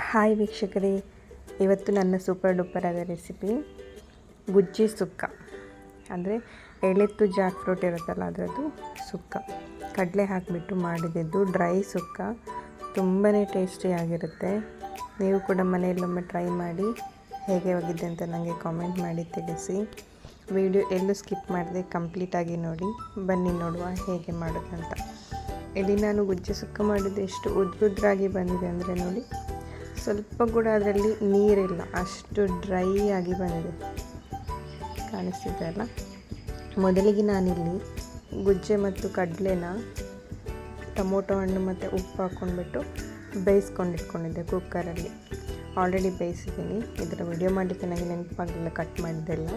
Hi ವೀಕ್ಷಕರೇ, ಇವತ್ತು ನನ್ನ ಸೂಪರ್ ಡೂಪರ್ ಆದ ರೆಸಿಪಿ ಗುಜ್ಜಿ ಸುಕ್ಕ. ಅಂದರೆ ಎಳೆತ್ತು ಜಾಕ್ ಫ್ರೂಟ್ ಇರುತ್ತಲ್ಲ ಅದರದ್ದು ಸುಕ್ಕ. ಕಡಲೆ ಹಾಕಿಬಿಟ್ಟು ಮಾಡಿದ್ದು ಡ್ರೈ ಸುಕ್ಕ. ತುಂಬಾ ಟೇಸ್ಟಿಯಾಗಿರುತ್ತೆ. ನೀವು ಕೂಡ ಮನೆಯಲ್ಲೊಮ್ಮೆ ಟ್ರೈ ಮಾಡಿ ಹೇಗೆ ಹೋಗಿದೆ ಅಂತ ನನಗೆ ಕಾಮೆಂಟ್ ಮಾಡಿ ತಿಳಿಸಿ. ವಿಡಿಯೋ ಎಲ್ಲೂ ಸ್ಕಿಪ್ ಮಾಡದೆ ಕಂಪ್ಲೀಟಾಗಿ ನೋಡಿ. ಬನ್ನಿ ನೋಡುವ ಹೇಗೆ ಮಾಡೋದಂತ. ಇಲ್ಲಿ ನಾನು ಗುಜ್ಜಿ ಸುಕ್ಕ ಮಾಡಿದ್ದು ಎಷ್ಟು ಉದ್ರಾಗಿ ಬಂದಿದೆ ಅಂದರೆ ನೋಡಿ, ಸ್ವಲ್ಪ ಕೂಡ ಅದರಲ್ಲಿ ನೀರಿಲ್ಲ, ಅಷ್ಟು ಡ್ರೈ ಆಗಿ ಬಂದಿದೆ. ಕಾಣಿಸ್ತಿದೆ ಅಲ್ಲ. ಮೊದಲಿಗೆ ನಾನಿಲ್ಲಿ ಗುಜ್ಜೆ ಮತ್ತು ಕಡಲೆನ ಟೊಮೊಟೊ ಹಣ್ಣು ಮತ್ತು ಉಪ್ಪು ಹಾಕ್ಕೊಂಡ್ಬಿಟ್ಟು ಬೇಯಿಸ್ಕೊಂಡಿಟ್ಕೊಂಡಿದ್ದೆ ಕುಕ್ಕರಲ್ಲಿ. ಆಲ್ರೆಡಿ ಬೇಯಿಸಿದ್ದೀನಿ. ಇದರ ವಿಡಿಯೋ ಮಾಡಲಿಕ್ಕೆ ನನಗೆ ನೆನಪಾಗಲಿಲ್ಲ, ಕಟ್ ಮಾಡಿದ್ದೆಲ್ಲ.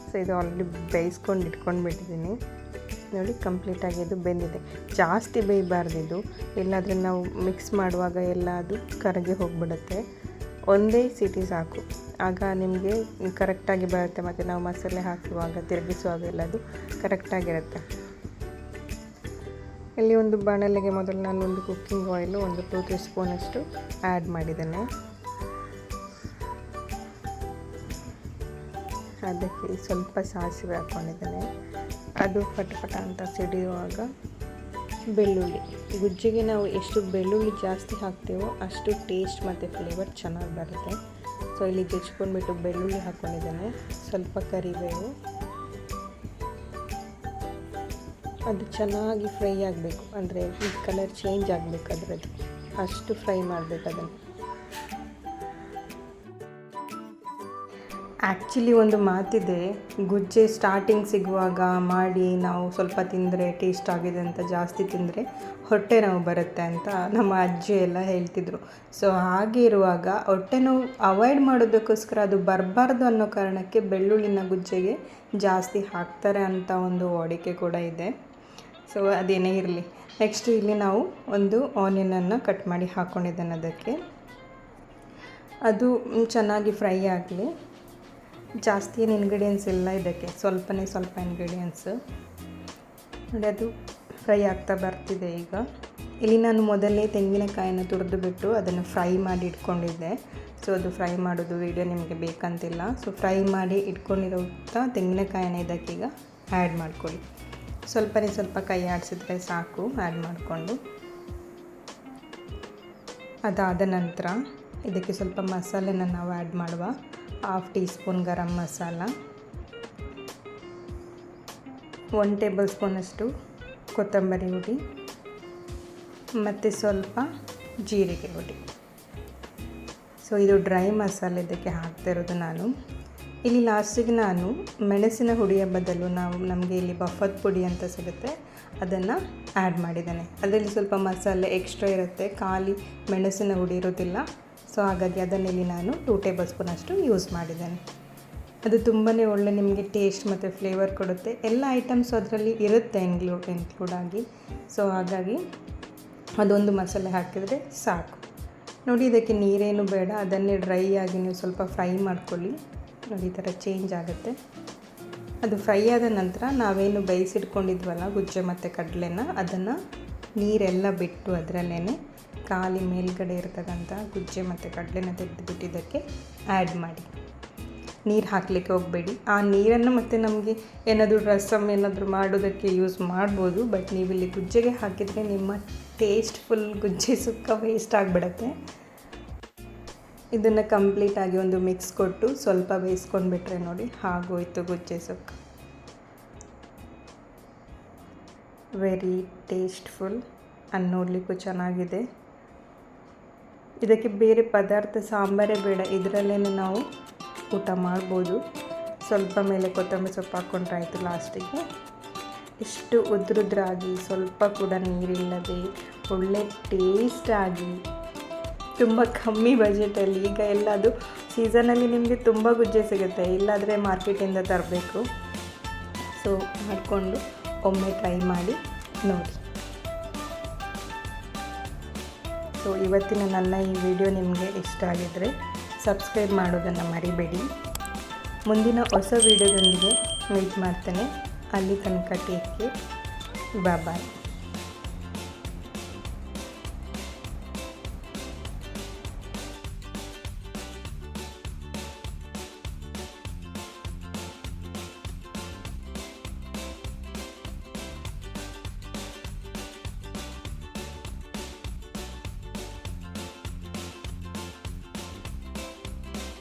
ಸೊ ಇದು ಆಲ್ರೆಡಿ ಬೇಯಿಸ್ಕೊಂಡು ಇಟ್ಕೊಂಡ್ಬಿಟ್ಟಿದ್ದೀನಿ. ನೋಡಿ, ಕಂಪ್ಲೀಟಾಗಿ ಇದು ಬೆಂದಿದೆ. ಜಾಸ್ತಿ ಬೇಯಬಾರ್ದಿದ್ದು, ಇಲ್ಲಾಂದರೆ ನಾವು ಮಿಕ್ಸ್ ಮಾಡುವಾಗ ಎಲ್ಲ ಅದು ಕರಗಿ ಹೋಗಿಬಿಡುತ್ತೆ. ಒಂದೇ ಸಿಟಿ ಸಾಕು, ಆಗ ನಿಮಗೆ ಕರೆಕ್ಟಾಗಿ ಬರುತ್ತೆ. ಮತ್ತು ನಾವು ಮಸಾಲೆ ಹಾಕುವಾಗ ತಿರುಗಿಸುವಾಗ ಎಲ್ಲ ಅದು ಕರೆಕ್ಟಾಗಿರುತ್ತೆ. ಇಲ್ಲಿ ಒಂದು ಬಾಣಲೆಗೆ ಮೊದಲು ನಾನು ಒಂದು ಕುಕ್ಕಿಂಗ್ ಆಯಿಲು ಒಂದು 2-3 ಸ್ಪೂನಷ್ಟು ಆ್ಯಡ್ ಮಾಡಿದ್ದೇನೆ. ಅದಕ್ಕೆ ಸ್ವಲ್ಪ ಸಾಸಿವೆ ಹಾಕ್ಕೊಂಡಿದ್ದೇನೆ. ಅದು ಪಟ ಅಂತ ಸಿಡಿಯುವಾಗ ಬೆಳ್ಳುಳ್ಳಿ. ಗುಜ್ಜಿಗೆ ನಾವು ಎಷ್ಟು ಬೆಳ್ಳುಳ್ಳಿ ಜಾಸ್ತಿ ಹಾಕ್ತೇವೋ ಅಷ್ಟು ಟೇಸ್ಟ್ ಮತ್ತು ಫ್ಲೇವರ್ ಚೆನ್ನಾಗಿ ಬರುತ್ತೆ. ಸೊ ಇಲ್ಲಿ ಜಜ್ಕೊಂಡ್ಬಿಟ್ಟು ಬೆಳ್ಳುಳ್ಳಿ ಹಾಕ್ಕೊಂಡಿದ್ದೇನೆ. ಸ್ವಲ್ಪ ಕರಿಬೇವು. ಅದು ಚೆನ್ನಾಗಿ ಫ್ರೈ ಆಗಬೇಕು, ಅಂದರೆ ಈ ಕಲರ್ ಚೇಂಜ್ ಆಗಬೇಕು ಅದರದ್ದು, ಅಷ್ಟು ಫ್ರೈ ಮಾಡಬೇಕು ಅದನ್ನು. ಆ್ಯಕ್ಚುಲಿ ಒಂದು ಮಾತಿದೆ, ಗುಜ್ಜೆ ಸ್ಟಾರ್ಟಿಂಗ್ ಸಿಗುವಾಗ ಮಾಡಿ ನಾವು ಸ್ವಲ್ಪ ತಿಂದರೆ ಟೇಸ್ಟ್ ಆಗಿದೆ ಅಂತ, ಜಾಸ್ತಿ ತಿಂದರೆ ಹೊಟ್ಟೆ ನೋವು ಬರುತ್ತೆ ಅಂತ ನಮ್ಮ ಅಜ್ಜಿ ಎಲ್ಲ ಹೇಳ್ತಿದ್ರು. ಸೊ ಹಾಗೆ ಇರುವಾಗ ಹೊಟ್ಟೆ ನೋವು ಅವಾಯ್ಡ್ ಮಾಡೋದಕ್ಕೋಸ್ಕರ, ಅದು ಬರಬಾರ್ದು ಅನ್ನೋ ಕಾರಣಕ್ಕೆ ಬೆಳ್ಳುಳ್ಳಿನ ಗುಜ್ಜೆಗೆ ಜಾಸ್ತಿ ಹಾಕ್ತಾರೆ ಅಂತ ಒಂದು ವಾಡಿಕೆ ಕೂಡ ಇದೆ. ಸೊ ಅದೇನೇ ಇರಲಿ. ನೆಕ್ಸ್ಟ್ ಇಲ್ಲಿ ನಾವು ಒಂದು ಆನಿಯನನ್ನು ಕಟ್ ಮಾಡಿ ಹಾಕ್ಕೊಂಡಿದ್ದೇನೆ. ಅದಕ್ಕೆ ಅದು ಚೆನ್ನಾಗಿ ಫ್ರೈ ಆಗಲಿ. ಜಾಸ್ತಿ ಏನು ಇಂಗ್ರೀಡಿಯೆಂಟ್ಸ್ ಇಲ್ಲ ಇದಕ್ಕೆ, ಸ್ವಲ್ಪ ಇಂಗ್ರೀಡಿಯೆಂಟ್ಸು ನೋಡಿ. ಅದು ಫ್ರೈ ಆಗ್ತಾ ಬರ್ತಿದೆ ಈಗ. ಇಲ್ಲಿ ನಾನು ಮೊದಲೇ ತೆಂಗಿನಕಾಯನ್ನು ತುರಿದು ಬಿಟ್ಟು ಅದನ್ನು ಫ್ರೈ ಮಾಡಿ ಇಟ್ಕೊಂಡಿದ್ದೆ. ಸೊ ಅದು ಫ್ರೈ ಮಾಡೋದು ವಿಡಿಯೋ ನಿಮಗೆ ಬೇಕಂತಿಲ್ಲ. ಸೊ ಫ್ರೈ ಮಾಡಿ ಇಟ್ಕೊಂಡಿರೋಂಥ ತೆಂಗಿನಕಾಯನ್ನು ಇದಕ್ಕೀಗ ಆ್ಯಡ್ ಮಾಡ್ಕೊಳ್ಳಿ. ಸ್ವಲ್ಪ ಕೈ ಆಡಿಸಿದ್ರೆ ಸಾಕು ಆ್ಯಡ್ ಮಾಡಿಕೊಂಡು. ಅದಾದ ನಂತರ ಇದಕ್ಕೆ ಸ್ವಲ್ಪ ಮಸಾಲೆನ ನಾವು ಆ್ಯಡ್ ಮಾಡುವ. 1/2 tea spoon garam masala, 1 table ಸ್ಪೂನಷ್ಟು ಕೊತ್ತಂಬರಿ ಹುಡಿ ಮತ್ತು ಸ್ವಲ್ಪ ಜೀರಿಗೆ ಹುಡಿ. ಸೊ ಇದು ಡ್ರೈ ಮಸಾಲೆ ಇದಕ್ಕೆ ಹಾಕ್ತಿರೋದು ನಾನು. ಇಲ್ಲಿ ಲಾಸ್ಟಿಗೆ ನಾನು ಮೆಣಸಿನ ಹುಡಿಯ ಬದಲು ನಮಗೆ ಇಲ್ಲಿ ಬಫತ್ ಪುಡಿ ಅಂತ ಸಿಗುತ್ತೆ, ಅದನ್ನು ಆ್ಯಡ್ ಮಾಡಿದ್ದೇನೆ. ಅದರಲ್ಲಿ ಸ್ವಲ್ಪ ಮಸಾಲೆ ಎಕ್ಸ್ಟ್ರಾ ಇರುತ್ತೆ, ಖಾಲಿ ಮೆಣಸಿನ ಹುಡಿ ಇರೋದಿಲ್ಲ. ಸೊ ಹಾಗಾಗಿ ಅದನ್ನಿಲ್ಲಿ ನಾನು 2 ಟೇಬಲ್ ಸ್ಪೂನಷ್ಟು ಯೂಸ್ ಮಾಡಿದ್ದೇನೆ. ಅದು ತುಂಬಾ ಒಳ್ಳೆ ನಿಮಗೆ ಟೇಸ್ಟ್ ಮತ್ತು ಫ್ಲೇವರ್ ಕೊಡುತ್ತೆ. ಎಲ್ಲ ಐಟಮ್ಸು ಅದರಲ್ಲಿ ಇರುತ್ತೆ ಇನ್ಕ್ಲೂಡ್ ಆಗಿ. ಸೊ ಹಾಗಾಗಿ ಅದೊಂದು ಮಸಾಲೆ ಹಾಕಿದರೆ ಸಾಕು. ನೋಡಿ, ಇದಕ್ಕೆ ನೀರೇನು ಬೇಡ, ಅದನ್ನೇ ಡ್ರೈ ಆಗಿ ನೀವು ಸ್ವಲ್ಪ ಫ್ರೈ ಮಾಡ್ಕೊಳ್ಳಿ. ನೋಡಿ, ಈ ಥರ ಚೇಂಜ್ ಆಗುತ್ತೆ. ಅದು ಫ್ರೈ ಆದ ನಂತರ ನಾವೇನು ಬೇಯಿಸಿಟ್ಕೊಂಡಿದ್ವಲ್ಲ ಗುಜ್ಜೆ ಮತ್ತು ಕಡಲೆನ, ಅದನ್ನು ನೀರೆಲ್ಲ ಬಿಟ್ಟು ಅದರಲ್ಲೇ ಖಾಲಿ ಮೇಲ್ಗಡೆ ಇರ್ತಕ್ಕಂಥ ಗುಜ್ಜೆ ಮತ್ತು ಕಡಲೆನ ತೆಗೆದುಬಿಟ್ಟಿದ್ದಕ್ಕೆ ಆ್ಯಡ್ ಮಾಡಿ. ನೀರು ಹಾಕಲಿಕ್ಕೆ ಹೋಗಬೇಡಿ. ಆ ನೀರನ್ನು ಮತ್ತು ನಮಗೆ ಏನಾದರೂ ರಸಮ್ ಏನಾದರೂ ಮಾಡೋದಕ್ಕೆ ಯೂಸ್ ಮಾಡ್ಬೋದು. ಬಟ್ ನೀವಿಲ್ಲಿ ಗುಜ್ಜೆಗೆ ಹಾಕಿದರೆ ನಿಮ್ಮ ಟೇಸ್ಟ್ಫುಲ್ ಗುಜ್ಜೆ ಸುಕ್ಕ ವೇಸ್ಟ್ ಆಗಿಬಿಡುತ್ತೆ. ಇದನ್ನು ಕಂಪ್ಲೀಟಾಗಿ ಒಂದು ಮಿಕ್ಸ್ ಕೊಟ್ಟು ಸ್ವಲ್ಪ ಬೇಯಿಸ್ಕೊಂಡ್ಬಿಟ್ರೆ ನೋಡಿ, ಆಗೋಯ್ತು ಗುಜ್ಜೆ ಸುಕ್ಕ. ವೆರಿ ಟೇಸ್ಟ್ಫುಲ್ ಆ್ಯಂಡ್ ನೋಡಲಿಕ್ಕೂ ಚೆನ್ನಾಗಿದೆ. ಇದಕ್ಕೆ ಬೇರೆ ಪದಾರ್ಥ ಸಾಂಬಾರೇ ಬೇಡ, ಇದರಲ್ಲೇ ನಾವು ಊಟ ಮಾಡ್ಬೋದು. ಸ್ವಲ್ಪ ಮೇಲೆ ಕೊತ್ತಂಬರಿ ಸೊಪ್ಪು ಹಾಕ್ಕೊಂಡ್ರೆ ಆಯಿತು ಲಾಸ್ಟಿಗೆ. ಎಷ್ಟು ಉದ್ರಾಗಿ, ಸ್ವಲ್ಪ ಕೂಡ ನೀರಿಲ್ಲದೆ, ಒಳ್ಳೆ ಟೇಸ್ಟಾಗಿ, ತುಂಬ ಕಮ್ಮಿ ಬಜೆಟಲ್ಲಿ. ಈಗ ಎಲ್ಲದು ಸೀಸನಲ್ಲಿ ನಿಮಗೆ ತುಂಬ ಗುಜ್ಜೆ ಸಿಗುತ್ತೆ, ಇಲ್ಲಾದರೆ ಮಾರ್ಕೆಟಿಂದ ತರಬೇಕು. ಸೊ ಮಾಡಿಕೊಂಡು ಒಮ್ಮೆ ಟ್ರೈ ಮಾಡಿ ನೋಡಿ. ಸೊ ಇವತ್ತಿನ ನನ್ನ ಈ ವಿಡಿಯೋ ನಿಮಗೆ ಇಷ್ಟ ಆಗಿದ್ದರೆ ಸಬ್ಸ್ಕ್ರೈಬ್ ಮಾಡೋದನ್ನು ಮರಿಬೇಡಿ. ಮುಂದಿನ ಹೊಸ ವಿಡಿಯೋದೊಂದಿಗೆ ಮೀಟ್ ಮಾಡ್ತೇನೆ. ಅಲ್ಲಿ ತನಕ ಟೇಕ್ ಕೇರ್. ಬಾಯ್.